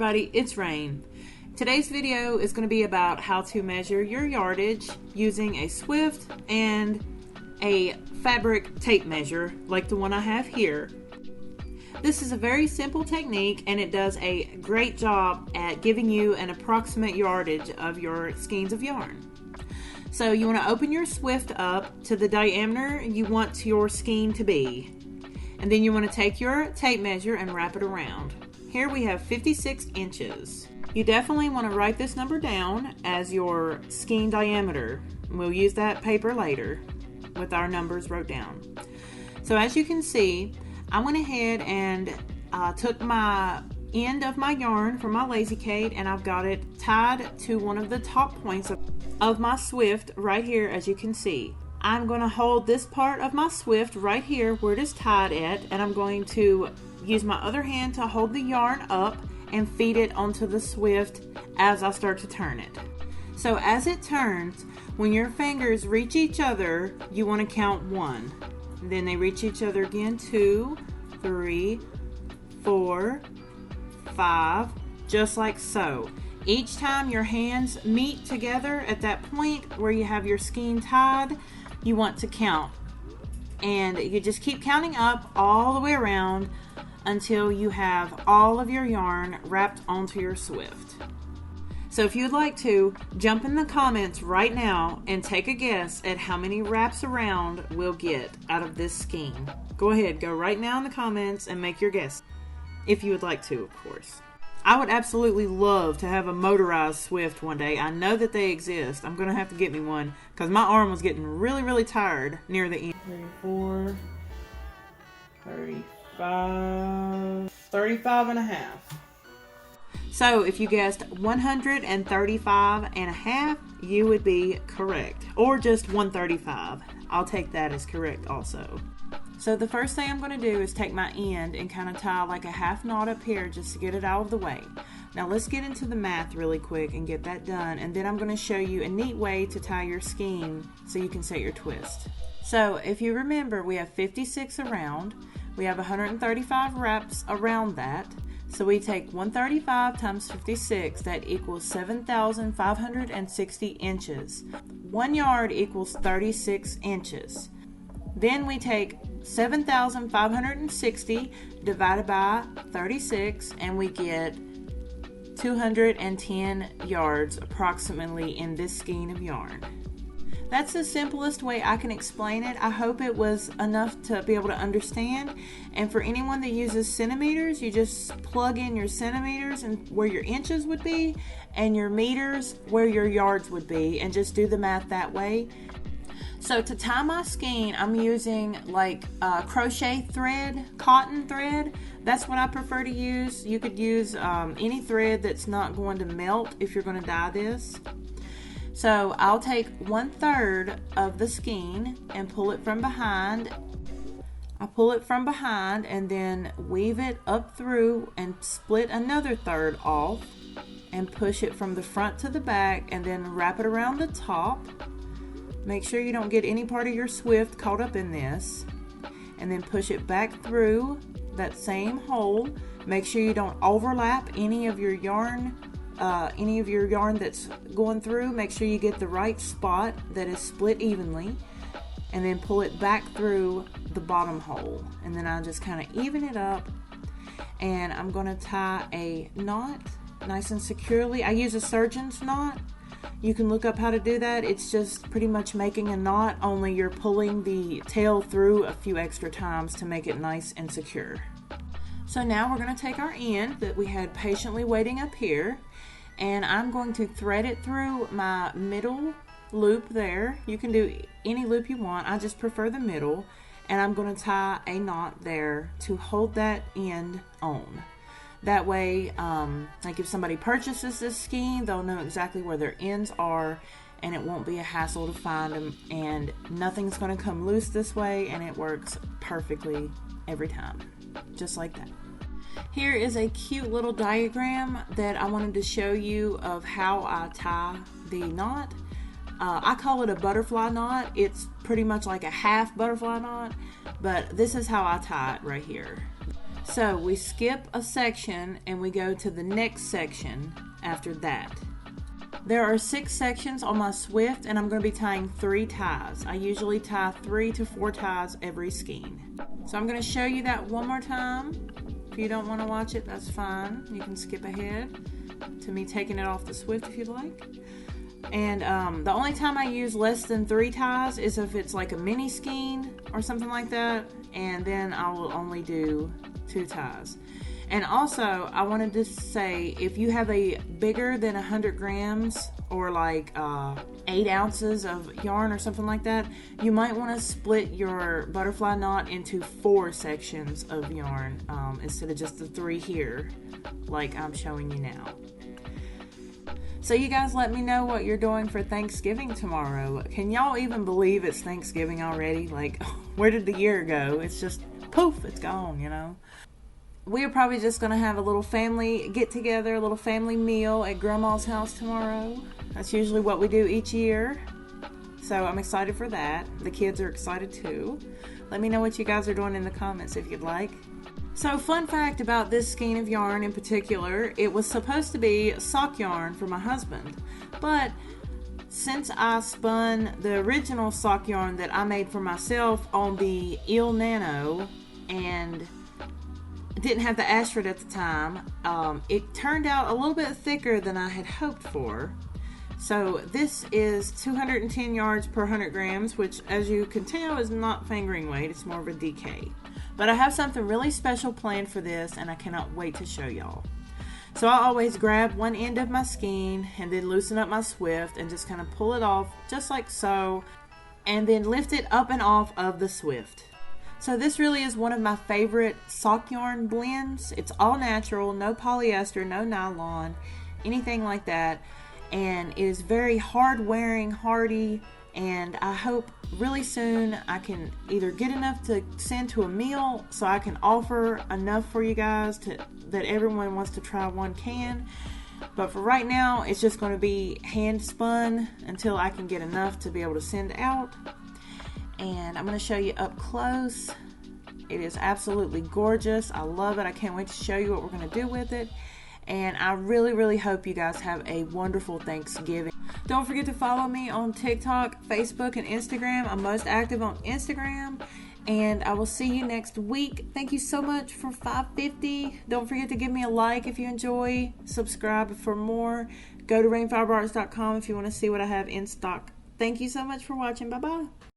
everybody, it's Rain. Today's video is going to be about how to measure your yardage using a Swift and a fabric tape measure like the one I have here. This is a very simple technique and it does a great job at giving you an approximate yardage of your skeins of yarn. So you want to open your Swift up to the diameter you want your skein to be. And then you want to take your tape measure and wrap it around. Here we have 56 inches. You definitely want to write this number down as your skein diameter. We'll use that paper later with our numbers wrote down. So as you can see, I went ahead and took my end of my yarn from my Lazy Kate and I've got it tied to one of the top points of my Swift right here, as you can see. I'm going to hold this part of my Swift right here where it is tied at, and I'm going to use my other hand to hold the yarn up and feed it onto the Swift as I start to turn it. So as it turns, when your fingers reach each other, you want to count 1. Then they reach each other again, 2, 3, 4, 5, just like so. Each time your hands meet together at that point where you have your skein tied, you want to count. And you just keep counting up all the way around until you have all of your yarn wrapped onto your Swift. So if you'd like to, jump in the comments right now and take a guess at how many wraps around we'll get out of this skein. Go ahead, go right now in the comments and make your guess. If you would like to, of course. I would absolutely love to have a motorized Swift one day. I know that they exist. I'm going to have to get me one because my arm was getting really tired near the end. 34, 35, 35 and a half. So if you guessed 135 and a half, you would be correct. Or just 135. I'll take that as correct also. So the first thing I'm going to do is take my end and kind of tie like a half knot up here just to get it out of the way. Now let's get into the math really quick and get that done, and then I'm going to show you a neat way to tie your skein so you can set your twist. So if you remember, we have 56 around. We have 135 wraps around that. So we take 135 times 56, that equals 7,560 inches. 1 yard equals 36 inches. Then we take 7,560 divided by 36 and we get 210 yards approximately in this skein of yarn. That's the simplest way I can explain it. I hope it was enough to be able to understand. And for anyone that uses centimeters, you just plug in your centimeters and where your inches would be and your meters where your yards would be, and just do the math that way. So to tie my skein, I'm using like crochet thread, cotton thread. That's what I prefer to use. You could use any thread that's not going to melt if you're going to dye this. So I'll take 1/3 of the skein and pull it from behind. I pull it from behind and then weave it up through and split another 1/3 off and push it from the front to the back and then wrap it around the top. Make sure you don't get any part of your Swift caught up in this, and then push it back through that same hole. Make sure you don't overlap any of your yarn that's going through. Make sure you get the right spot that is split evenly, and then pull it back through the bottom hole, and then I just kind of even it up, and I'm going to tie a knot nice and securely. I use a surgeon's knot. You can look up how to do that. It's just pretty much making a knot, only you're pulling the tail through a few extra times to make it nice and secure. So now we're going to take our end that we had patiently waiting up here, and I'm going to thread it through my middle loop there. You can do any loop you want. I just prefer the middle, and I'm going to tie a knot there to hold that end on. That way, like if somebody purchases this skein, they'll know exactly where their ends are, and it won't be a hassle to find them, and nothing's going to come loose this way, and it works perfectly every time, just like that. Here is a cute little diagram that I wanted to show you of how I tie the knot. I call it a butterfly knot. It's pretty much like a half butterfly knot, but this is how I tie it right here. So we skip a section and we go to the next section after that. There are 6 sections on my Swift, and I'm going to be tying 3 ties. I usually tie 3 to 4 ties every skein. So I'm going to show you that one more time. If you don't want to watch it, that's fine. You can skip ahead to me taking it off the Swift if you'd like. And the only time I use less than 3 ties is if it's like a mini skein or something like that, and then I will only do 2 ties. And also, I wanted to say, if you have a bigger than 100 grams or like 8 ounces of yarn or something like that, you might want to split your butterfly knot into 4 sections of yarn instead of just the 3 here, like I'm showing you now. So you guys let me know what you're doing for Thanksgiving tomorrow. Can y'all even believe it's Thanksgiving already? Like, where did the year go? It's just poof, it's gone, you know? We're probably just going to have a little family get-together, a little family meal at Grandma's house tomorrow. That's usually what we do each year. So I'm excited for that. The kids are excited too. Let me know what you guys are doing in the comments if you'd like. So fun fact about this skein of yarn in particular, it was supposed to be sock yarn for my husband. But since I spun the original sock yarn that I made for myself on the Eel Nano and didn't have the Ashford at the time, it turned out a little bit thicker than I had hoped for. So this is 210 yards per 100 grams, which as you can tell is not fingering weight, it's more of a DK. But I have something really special planned for this, and I cannot wait to show y'all. So I always grab one end of my skein and then loosen up my Swift and just kind of pull it off just like so, and then lift it up and off of the Swift. So this really is one of my favorite sock yarn blends. It's all natural, no polyester, no nylon, anything like that. And it is very hard wearing, hardy, and I hope really soon I can either get enough to send to a meal so I can offer enough for you guys that everyone wants to try one can. But for right now, it's just going to be hand spun until I can get enough to be able to send out. And I'm going to show you up close. It is absolutely gorgeous. I love it. I can't wait to show you what we're going to do with it. And I really, really hope you guys have a wonderful Thanksgiving. Don't forget to follow me on TikTok, Facebook, and Instagram. I'm most active on Instagram. And I will see you next week. Thank you so much for 550. Don't forget to give me a like if you enjoy. Subscribe for more. Go to rainfiberarts.com if you want to see what I have in stock. Thank you so much for watching. Bye-bye.